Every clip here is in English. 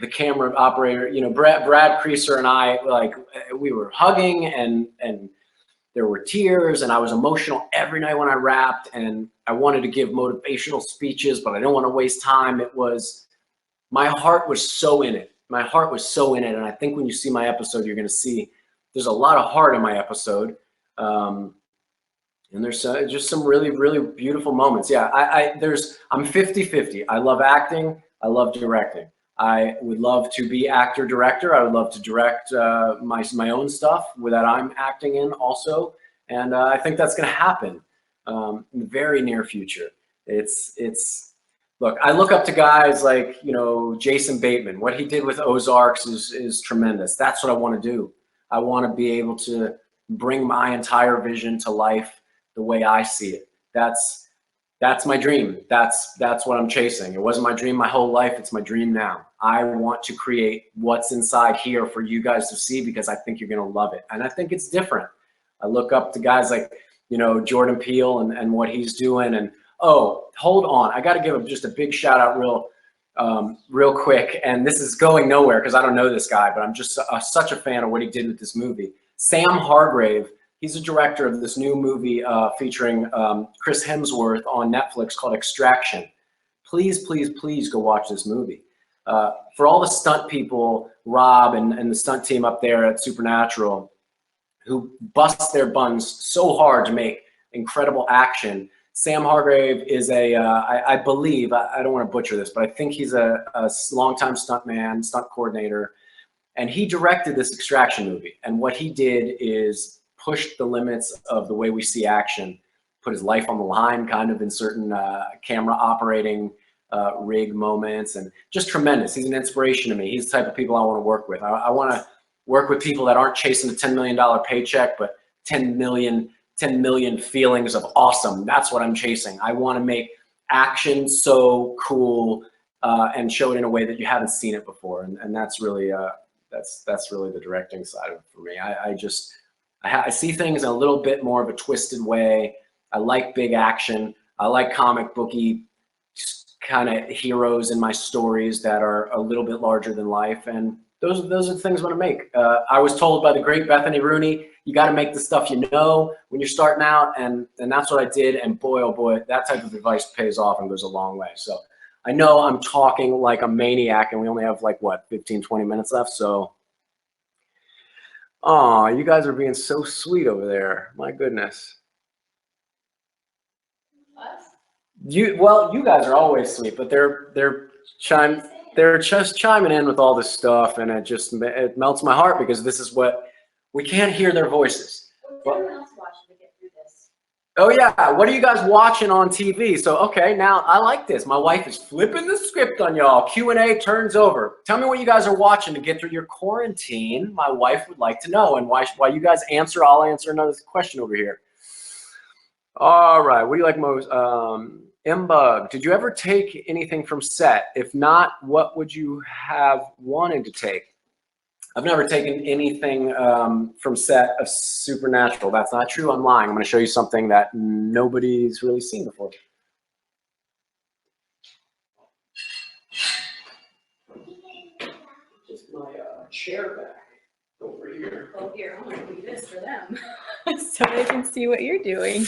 the camera operator, you know, Brad Creaser and I, like, we were hugging, and there were tears, and I was emotional every night when I rapped, and I wanted to give motivational speeches, but I didn't want to waste time. It was, my heart was so in it. My heart was so in it. And I think when you see my episode, you're going to see there's a lot of heart in my episode. And there's just some really, really beautiful moments. Yeah, I'm 50-50. I love acting. I love directing. I would love to be actor director. I would love to direct my own stuff that I'm acting in also. And I think that's going to happen in the very near future. Look, I look up to guys like, you know, Jason Bateman. What he did with Ozarks is tremendous. That's what I want to do. I want to be able to bring my entire vision to life the way I see it. That's my dream. That's what I'm chasing. It wasn't my dream my whole life. It's my dream now. I want to create what's inside here for you guys to see, because I think you're going to love it. And I think it's different. I look up to guys like, you know, Jordan Peele and what he's doing. And, oh, hold on. I got to give him just a big shout out real quick. And this is going nowhere because I don't know this guy, but I'm just such a fan of what he did with this movie. Sam Hargrave. He's a director of this new movie featuring Chris Hemsworth on Netflix called Extraction. Please, please, please go watch this movie. For all the stunt people, Rob and the stunt team up there at Supernatural, who bust their buns so hard to make incredible action, Sam Hargrave is I believe, I don't want to butcher this, but I think he's a longtime stunt coordinator, and he directed this Extraction movie. And what he did is pushed the limits of the way we see action, put his life on the line kind of in certain camera operating rig moments, and just tremendous. He's an inspiration to me. He's the type of people I want to work with. I want to work with people that aren't chasing a $10 million paycheck, but 10 million feelings of awesome. That's what I'm chasing. I want to make action so cool and show it in a way that you haven't seen it before. And that's really that's really the directing side of it for me. I see things in a little bit more of a twisted way. I like big action. I like comic booky kind of heroes in my stories that are a little bit larger than life. And those are the things I want to make. I was told by the great Bethany Rooney, you got to make the stuff you know when you're starting out. And that's what I did. And boy, oh boy, that type of advice pays off and goes a long way. So I know I'm talking like a maniac, and we only have like, what, 15, 20 minutes left. So, oh, you guys are being so sweet over there. My goodness. Well, you guys are always sweet, but they're just chiming in with all this stuff, and it melts my heart, because this is what we can't hear their voices. Everyone else watching to get through this. Oh yeah, what are you guys watching on TV? So okay, now I like this. My wife is flipping the script on y'all. Q&A turns over. Tell me what you guys are watching to get through your quarantine. My wife would like to know, and while you guys answer, I'll answer another question over here. All right, what do you like most? M-Bug, did you ever take anything from set? If not, what would you have wanted to take? I've never taken anything from set of Supernatural. That's not true. I'm lying. I'm going to show you something that nobody's really seen before. Just my chair back over here. Oh, here, I'm going to do this for them so they can see what you're doing.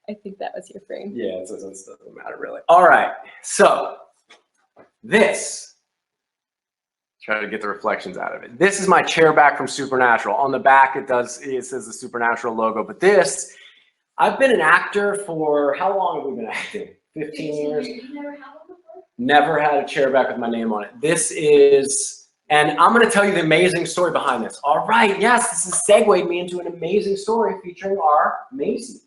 I think that was your frame. Yeah, it doesn't matter really. All right, so this, try to get the reflections out of it. This is my chair back from Supernatural. On the back, it says the Supernatural logo. But this, I've been an actor for, how long have we been acting? 15 years. You've never had one before? Never had a chair back with my name on it. This is, and I'm going to tell you the amazing story behind this. All right, yes, this has segued me into an amazing story featuring our Maisie.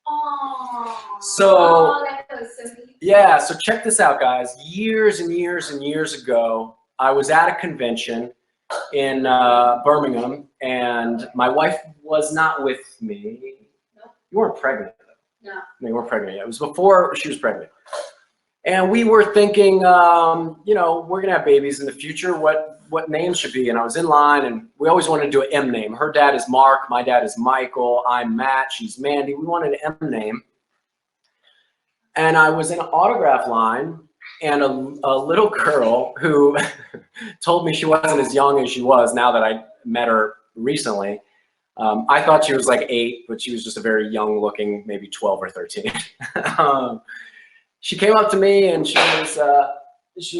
Aww. So, that was so neat. Yeah, so check this out, guys. Years and years and years ago, I was at a convention in Birmingham, and my wife was not with me. Nope. You weren't pregnant, though. No. You weren't pregnant yet. It was before she was pregnant. And we were thinking, you know, we're going to have babies in the future. What names should be? And I was in line, and we always wanted to do an M name. Her dad is Mark. My dad is Michael. I'm Matt. She's Mandy. We wanted an M name. And I was in an autograph line, and a little girl who told me she wasn't as young as she was now that I met her recently. I thought she was like 8, but she was just a very young looking, maybe 12 or 13. She came up to me, and she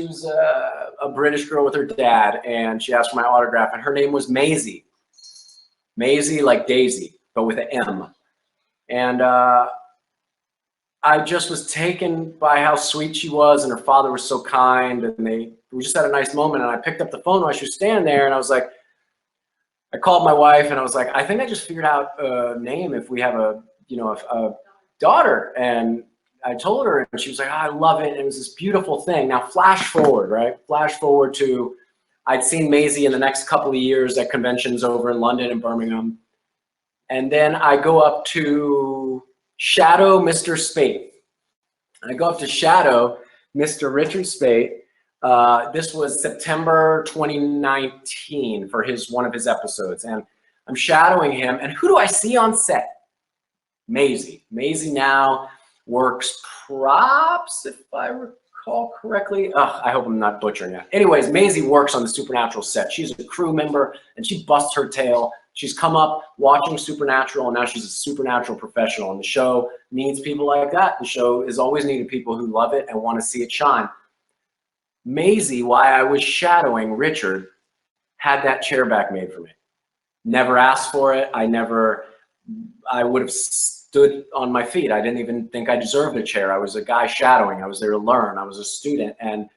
was a British girl with her dad, and she asked for my autograph, and her name was Maisie. Maisie like Daisy, but with an M. And I just was taken by how sweet she was, and her father was so kind, and we just had a nice moment. And I picked up the phone while she was standing there, and I called my wife, and I was like, I think I just figured out a name if we have a daughter. And I told her, and she was like, oh, I love it. And it was this beautiful thing. Now flash forward, right? Flash forward to, I'd seen Maisie in the next couple of years at conventions over in London and Birmingham. And then I go up to shadow Mr. Spate. I go up to shadow Mr. Richard Spate. This was September 2019 for one of his episodes. And I'm shadowing him. And who do I see on set? Maisie. Maisie now works props, if I recall correctly. I hope I'm not butchering it. Anyways, Maisie works on the Supernatural set. She's a crew member, and she busts her tail. She's come up watching Supernatural, and now she's a Supernatural professional. And the show needs people like that. The show has always needed people who love it and want to see it shine. Maisie, while I was shadowing Richard, had that chair back made for me. Never asked for it. I would have stood on my feet. I didn't even think I deserved a chair. I was a guy shadowing. I was there to learn. I was a student. And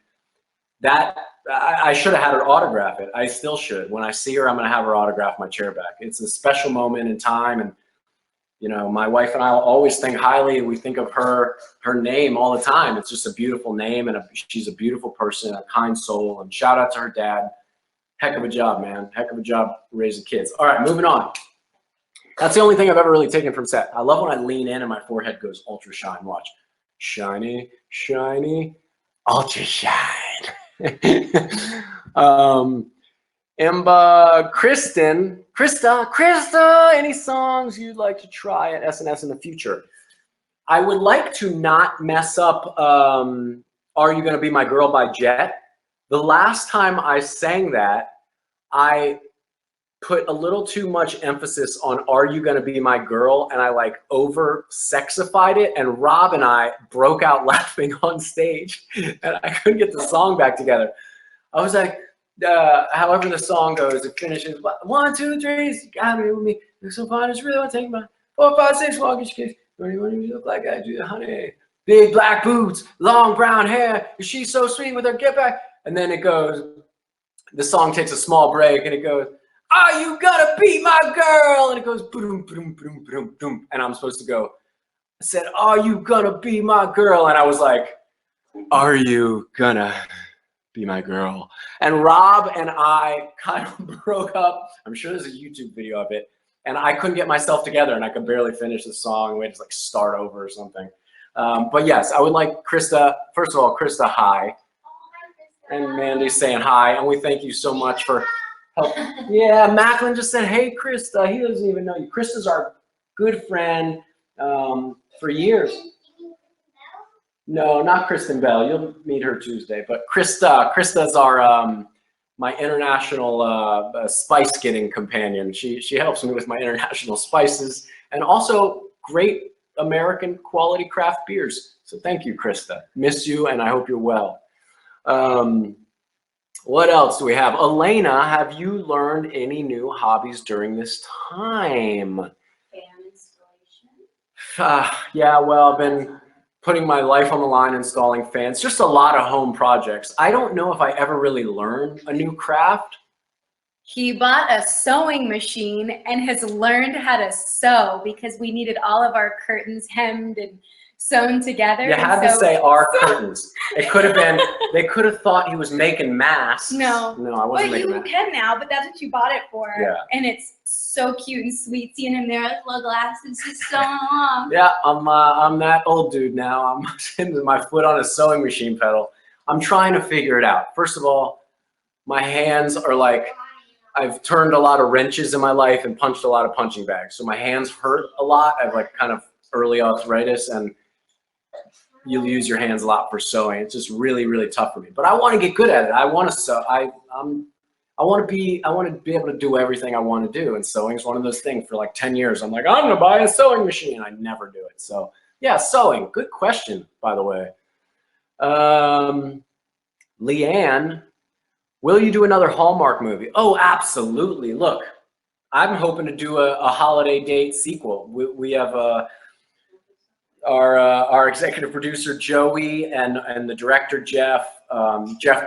that, I should have had her autograph it. I still should. When I see her, I'm going to have her autograph my chair back. It's a special moment in time. And, my wife and I will always think highly. We think of her name all the time. It's just a beautiful name, and she's a beautiful person, a kind soul. And shout out to her dad. Heck of a job, man. Heck of a job raising kids. All right, moving on. That's the only thing I've ever really taken from set. I love when I lean in and my forehead goes ultra shine. Watch. Shiny, shiny, ultra shine. Emba, Krista, any songs you'd like to try at SNS in the future? I would like to not mess up Are You Gonna Be My Girl by Jet. The last time I sang that, I put a little too much emphasis on Are You Gonna Be My Girl, and I like over sexified it, and Rob and I broke out laughing on stage, and I couldn't get the song back together. I was like, however the song goes, it finishes 1, 2, 3, you gotta be with me, you're so fine, it's really wanna take my 4, 5, 6, walk your kiss, you look like I do, honey, big black boots, long brown hair, she's so sweet with her get back. And then it goes, the song takes a small break, and it goes, are you gonna be my girl? And it goes, boom, boom, boom, boom, boom. And I'm supposed to go, I said, are you gonna be my girl? And I was like, are you gonna be my girl? And Rob and I kind of broke up. I'm sure there's a YouTube video of it. And I couldn't get myself together, and I could barely finish the song. We had to like start over or something. But yes, I would like Krista, first of all, Krista, hi. And Mandy's saying hi. And we thank you so much for help. Yeah, Macklin just said, hey, Krista. He doesn't even know you. Krista's our good friend for years. No, not Kristen Bell. You'll meet her Tuesday. But Krista's our my international spice getting companion. She helps me with my international spices and also great American quality craft beers. So thank you, Krista. Miss you, and I hope you're well. What else do we have? Elena, have you learned any new hobbies during this time? Fan installation. Yeah, well, I've been putting my life on the line installing fans. Just a lot of home projects. I don't know if I ever really learned a new craft. He bought a sewing machine and has learned how to sew because we needed all of our curtains hemmed and sewn together. You had to say our curtains. It could have been, they could have thought he was making masks. No, I wasn't making masks. But you can now, but that's what you bought it for. Yeah. And it's so cute and sweet seeing him there with little glasses just sewing along. Yeah, I'm that old dude now. I'm sitting my foot on a sewing machine pedal. I'm trying to figure it out. First of all, my hands are like, I've turned a lot of wrenches in my life and punched a lot of punching bags. So my hands hurt a lot. I have like kind of early arthritis, and you'll use your hands a lot for sewing. It's just really, really tough for me. But I want to get good at it. I want to sew. I want to be able to do everything I want to do. And sewing is one of those things. For like 10 years, I'm like, I'm going to buy a sewing machine. I never do it. So yeah, sewing. Good question, by the way. Leanne, will you do another Hallmark movie? Oh, absolutely. Look, I'm hoping to do a holiday date sequel. We have our executive producer Joey and the director Jeff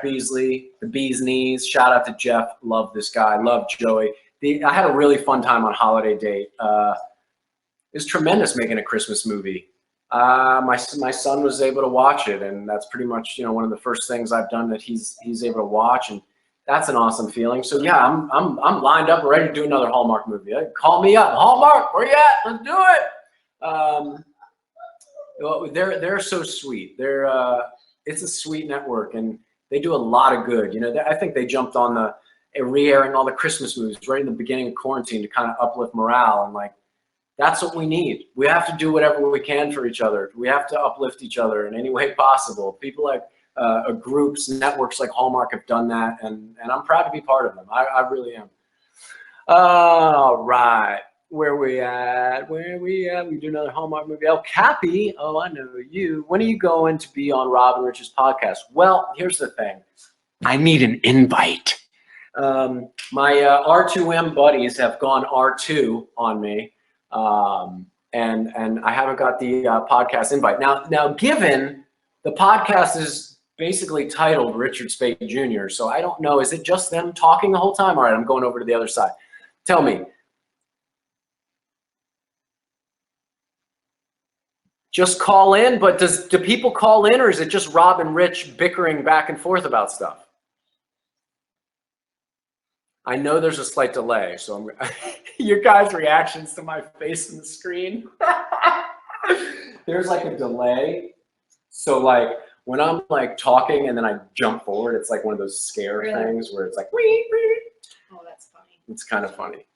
Beasley, the Bee's Knees. Shout out to Jeff. Love this guy. Love Joey. I had a really fun time on Holiday Date. It's tremendous making a Christmas movie. My son was able to watch it, and that's pretty much one of the first things I've done that he's able to watch, and that's an awesome feeling. So yeah, I'm lined up, ready to do another Hallmark movie. Call me up, Hallmark. Where you at? Let's do it. They're so sweet. It's a sweet network, and they do a lot of good. I think they jumped on the re-airing all the Christmas movies right in the beginning of quarantine to kind of uplift morale, and like that's what we need. We have to do whatever we can for each other. We have to uplift each other in any way possible. People like groups, networks like Hallmark have done that, and I'm proud to be part of them. I really am. All right. Where we at? We do another Hallmark movie. Oh, Cappy. Oh, I know you. When are you going to be on Rob and Rich's podcast? Well, here's the thing. I need an invite. My R2M buddies have gone R2 on me, and I haven't got the podcast invite. Now, given the podcast is basically titled Richard Spade Jr., so I don't know. Is it just them talking the whole time? All right, I'm going over to the other side. Tell me. Just call in, but do people call in, or is it just Rob and Rich bickering back and forth about stuff? I know there's a slight delay, so your guys' reactions to my face in the screen. There's like a delay. So like when I'm like talking and then I jump forward, it's like one of those scare things where it's like, wee, wee. Oh, that's funny. It's kind of funny.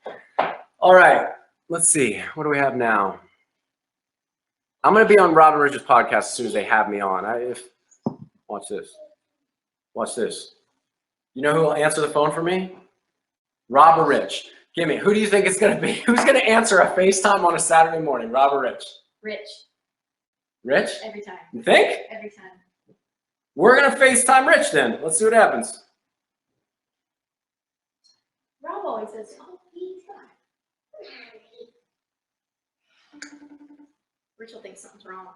All right, let's see. What do we have now? I'm going to be on Rob and Rich's podcast as soon as they have me on. Watch this. Watch this. You know who will answer the phone for me? Rob or Rich. Give me. Who do you think it's going to be? Who's going to answer a FaceTime on a Saturday morning? Rob or Rich? Rich. Rich? Every time. You think? Every time. We're going to FaceTime Rich then. Let's see what happens. Rob always says, oh, he's fine. Rich will think something's wrong.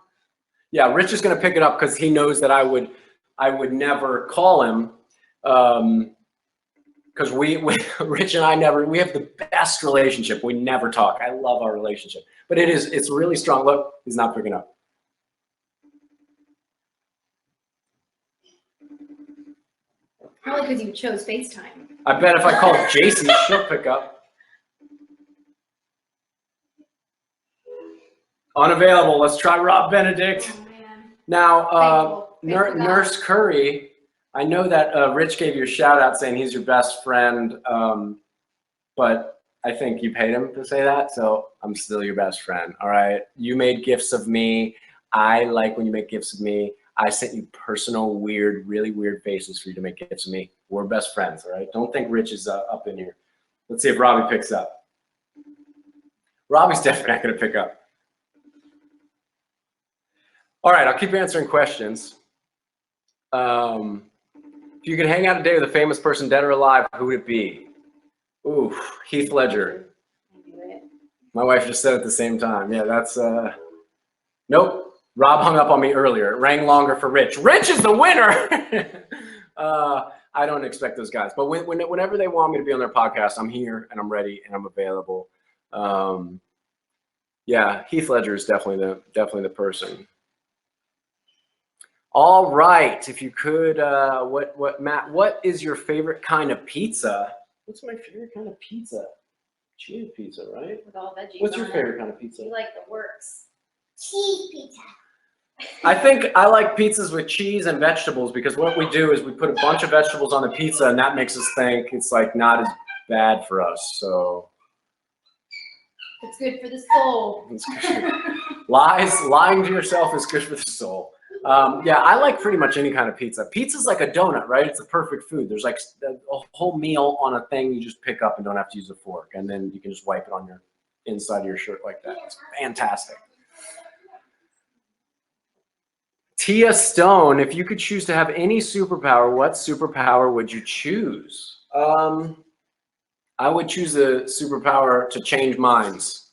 Yeah, Rich is going to pick it up because he knows that I would never call him, because Rich and I we have the best relationship. We never talk. I love our relationship, but it's really strong. Look, he's not picking up. Probably because you chose FaceTime. I bet if I call Jason, she'll pick up. Unavailable. Let's try Rob Benedict. Oh, man. Now, Thankful Nurse Curry, I know that Rich gave you a shout out saying he's your best friend, but I think you paid him to say that, so I'm still your best friend, all right? You made gifts of me. I like when you make gifts of me. I sent you personal, really weird faces for you to make gifts of me. We're best friends, all right? Don't think Rich is up in here. Let's see if Robbie picks up. Robbie's definitely not going to pick up. All right, I'll keep answering questions. If you could hang out a day with a famous person, dead or alive, who would it be? Ooh, Heath Ledger. My wife just said it at the same time. Yeah, that's, nope. Rob hung up on me earlier. It rang longer for Rich. Rich is the winner! I don't expect those guys. But whenever they want me to be on their podcast, I'm here and I'm ready and I'm available. Yeah, Heath Ledger is definitely the person. All right, if you could, Matt, what is your favorite kind of pizza? What's my favorite kind of pizza? Cheese pizza, right? With all veggies. What's your favorite kind of pizza? You like the works. Cheese pizza. I think I like pizzas with cheese and vegetables because what we do is we put a bunch of vegetables on the pizza and that makes us think it's like not as bad for us. So It's good for the soul. it's good. Lying to yourself is good for the soul. Yeah, I like pretty much any kind of pizza. Pizza's like a donut, right? It's a perfect food. There's like a whole meal on a thing you just pick up and don't have to use a fork. And then you can just wipe it on your inside of your shirt like that. It's fantastic. Tia Stone, if you could choose to have any superpower, what superpower would you choose? I would choose a superpower to change minds.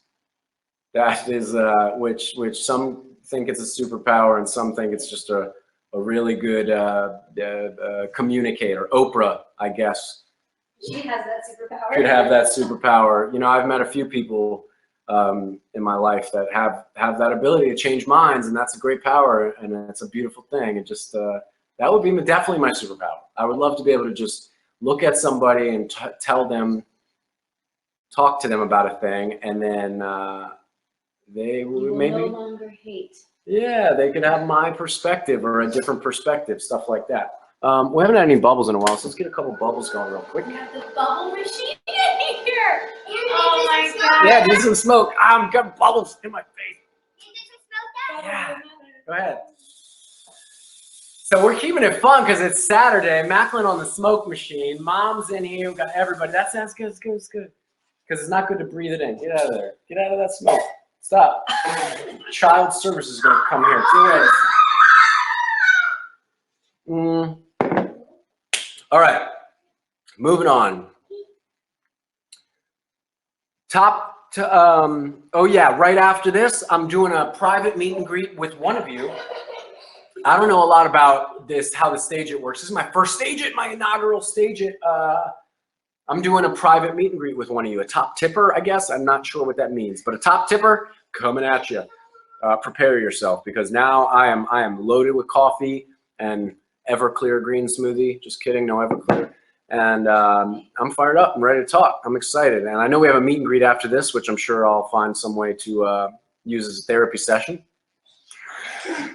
That is, which some think it's a superpower and some think it's just a really good communicator. Oprah, I guess. She has that superpower. Could have that superpower. You know, I've met a few people in my life that have that ability to change minds, and that's a great power, and it's a beautiful thing. And just that would be definitely my superpower. I would love to be able to just look at somebody and talk to them about a thing, and then they would maybe no longer hate. Yeah, they could have my perspective or a different perspective, stuff like that. We haven't had any bubbles in a while, so let's get a couple bubbles going real quick. We have the bubble machine in here. Oh my god. Yeah, do some smoke. I'm got bubbles in my face. Yeah, go ahead. So we're keeping it fun because it's Saturday. Macklin on the smoke machine. Mom's in here. We've got everybody. That sounds good. It's good. It's good. Because it's not good to breathe it in. Get out of there. Get out of that smoke. Stop. Child services is going to come here. 2 ways. All right. Moving on. Oh yeah, right after this, I'm doing a private meet and greet with one of you. I don't know a lot about this, how the stage it works. This is my first stage it, my inaugural stage it. I'm doing a private meet and greet with one of you, a top tipper, I guess. I'm not sure what that means, but a top tipper coming at you. Prepare yourself because now I am loaded with coffee and Everclear green smoothie. Just kidding, no Everclear. And I'm fired up. I'm ready to talk. I'm excited. And I know we have a meet and greet after this, which I'm sure I'll find some way to use as a therapy session.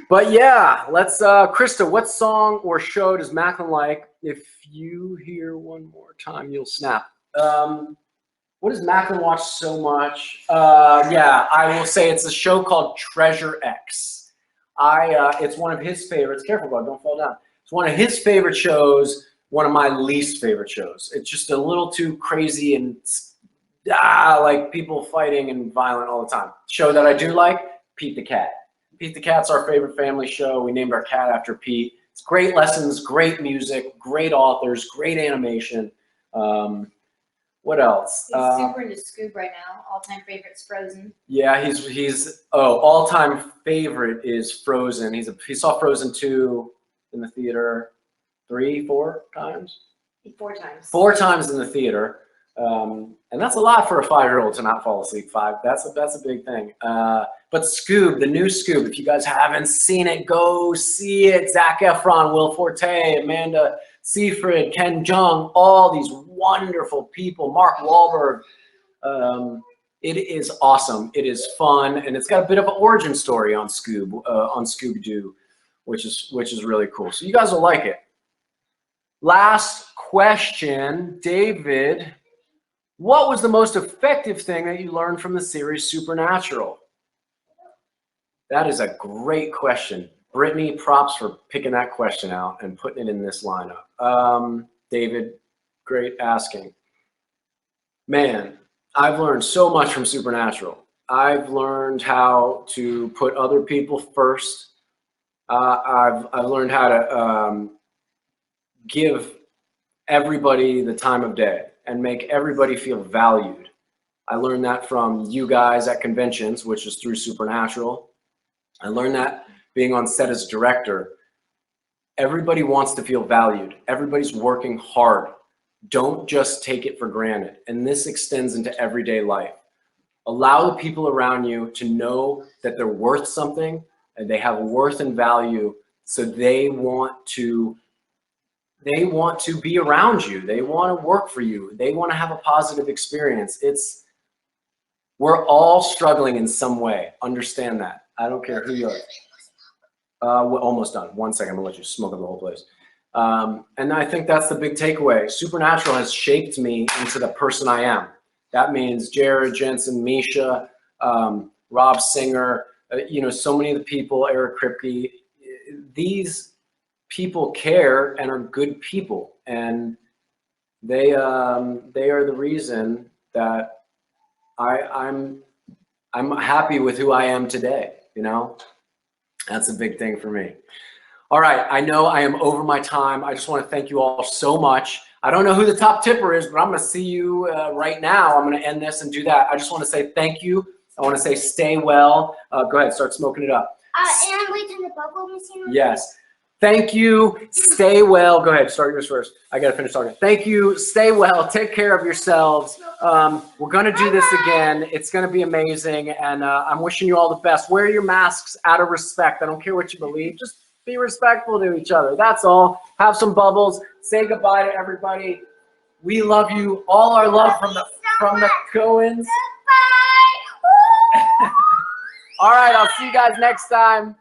But yeah, let's, Krista, what song or show does Macklin like? If you hear one more time, you'll snap. What does Macklin watch so much? Yeah, I will say it's a show called Treasure X. It's one of his favorites. Careful, bud, don't fall down. It's one of his favorite shows, one of my least favorite shows. It's just a little too crazy and like people fighting and violent all the time. Show that I do like, Pete the Cat. Pete the Cat's our favorite family show. We named our cat after Pete. It's great lessons, great music, great authors, great animation. What else? He's super into Scoob right now. All-time favorite's Frozen. Yeah, all-time favorite is Frozen. He saw Frozen 2 in the theater 4 times? 4 times. 4 times in the theater. And that's a lot for a 5-year-old to not fall asleep. That's a big thing. But Scoob, the new Scoob, if you guys haven't seen it, go see it. Zac Efron, Will Forte, Amanda Seyfried, Ken Jeong, all these wonderful people, Mark Wahlberg. It is awesome. It is fun, and it's got a bit of an origin story on Scooby-Doo, which is really cool. So you guys will like it. Last question, David. What was the most effective thing that you learned from the series Supernatural? That is a great question. Brittany, props for picking that question out and putting it in this lineup. David, great asking. Man, I've learned so much from Supernatural. I've learned how to put other people first. I've learned how to give everybody the time of day and make everybody feel valued. I learned that from you guys at conventions, which is through Supernatural. I learned that being on set as director. Everybody wants to feel valued. Everybody's working hard. Don't just take it for granted. And this extends into everyday life. Allow the people around you to know that they're worth something and they have worth and value, so they want to be around you. They want to work for you. They want to have a positive experience. We're all struggling in some way. Understand that. I don't care who you are. We're almost done. 1 second, I'm gonna let you smoke up the whole place. And I think that's the big takeaway. Supernatural has shaped me into the person I am. That means Jared, Jensen, Misha, Rob Singer, so many of the people, Eric Kripke, these people care and are good people, and they are the reason that I'm happy with who I am today. You know, that's a big thing for me. All right, I know I am over my time. I just want to thank you all so much. I don't know who the top tipper is, but I'm going to see you right now. I'm going to end this and do that. I just want to say thank you. I want to say stay well. Go ahead, start smoking it up. And we turn the bubble machine on? Yes. Thank you. Stay well. Go ahead, start yours first. I got to finish talking. Thank you. Stay well. Take care of yourselves. We're going to do this again. It's going to be amazing, and I'm wishing you all the best. Wear your masks out of respect. I don't care what you believe. Just be respectful to each other. That's all. Have some bubbles. Say goodbye to everybody. We love you. All our love from the Cohens. Bye. All right, I'll see you guys next time.